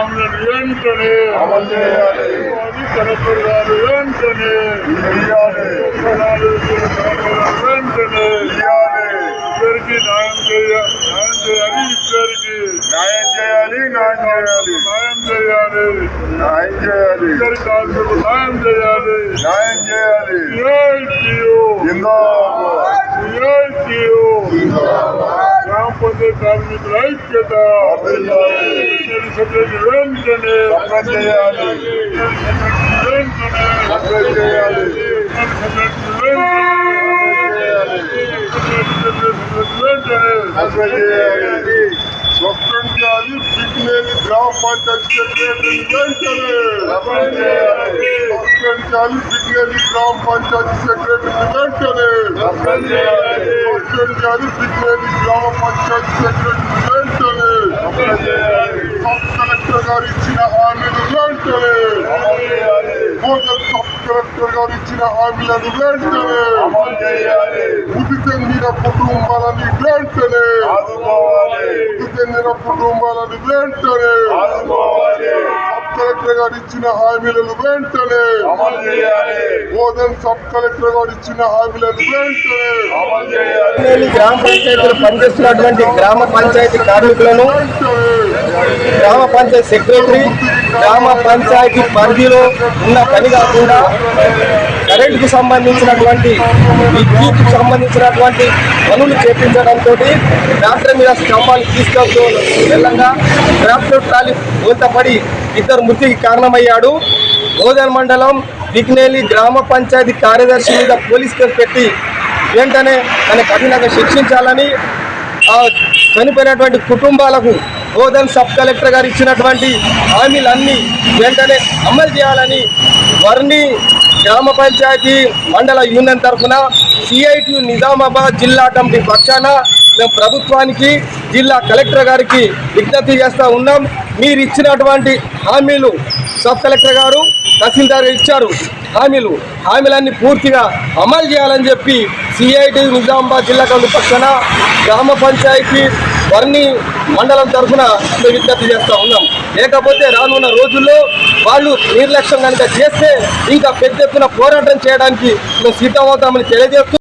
హామీలను వెంటనే అమలు చేయాలి. కలెక్టర్ గారు వెంటనే వెంటనే ఇద్దరికి న్యాయం చేయాలి. ఇద్దరికి న్యాయం చేయాలి. న్యాయం చేయాలి. ఇద్దరి కార్మికులకు న్యాయం చేయాలి. న్యాయం చేయాలి. గ్రామ పంచాయతీ కార్మికుల ఐక్యత సెక్రటరీ వెంటనే చేయాలి. స్వప్నించాలి. పిగ్నేలి గ్రామ పంచాయతీ సెక్రటరీ వెంటనే స్వప్నించాలి. పిగ్నేలి గ్రామ పంచాయతీ సెక్రటరీ వెంటనే స్వప్నించాలి. పిగ్నేలి గ్రామ పంచాయతీ సెక్రటరీ వెంటనే సబ్ కలెక్టర్ గారు ఇచ్చిన హామీలు వెంటనే సబ్ కలెక్టర్ గారు ఇచ్చిన హామీలను వెంటనే మృతి చెందిన కుటుంబాలని వెంటనే మృతి చెందిన కుటుంబాలను వెంటనే సబ్ కలెక్టర్ గారు ఇచ్చిన హామీలను వెంటనే బోధన్ సబ్ కలెక్టర్ గారు ఇచ్చిన హామీలను వెంటనే గ్రామ పంచాయతీలో పనిచేస్తున్నటువంటి గ్రామ పంచాయతీ కార్మికులను గ్రామ పంచాయతీ సెక్రటరీ గ్రామ పంచాయతీ పరిధిలో ఉన్న పని కాకుండా కరెంటుకు సంబంధించినటువంటి విద్యుత్కు సంబంధించినటువంటి పనులు చేపించడంతో ట్రాక్టర్ మీద స్తంభాలు తీసుకెళ్తూ వెళ్ళంగా ట్రాక్టర్ ట్రాలీ బోల్తపడి ఇద్దరు మృతికి కారణమయ్యాడు. బోధన్ మండలం పిగ్నేలి గ్రామ పంచాయతీ కార్యదర్శి మీద పోలీస్ కేసు పెట్టి వెంటనే తన కఠినంగా శిక్షించాలని చనిపోయినటువంటి కుటుంబాలకు బోధన్ సబ్ కలెక్టర్ గారు ఇచ్చినటువంటి హామీలన్నీ వెంటనే అమలు చేయాలని వర్ణి గ్రామ పంచాయతీ మండల యూనియన్ తరఫున సిఐటి నిజామాబాద్ జిల్లా కమిటీ పక్షాన మేము ప్రభుత్వానికి జిల్లా కలెక్టర్ గారికి విజ్ఞప్తి చేస్తూ ఉన్నాం. మీరు ఇచ్చినటువంటి హామీలు సబ్ కలెక్టర్ గారు తహసీల్దార్ ఇచ్చారు. హామీలన్నీ పూర్తిగా అమలు చేయాలని చెప్పి సిఐటి నిజామాబాద్ జిల్లా కమిటీ పక్షాన గ్రామ పంచాయతీ వర్ణి మండలం తరఫున విజ్ఞప్తి చేస్తూ ఉన్నాం. లేకపోతే రానున్న రోజుల్లో వాళ్ళు నిర్లక్ష్యం కనుక చేస్తే ఇంకా పెద్ద ఎత్తున పోరాటం చేయడానికి మేము సిద్ధమవుతామని తెలియజేస్తూ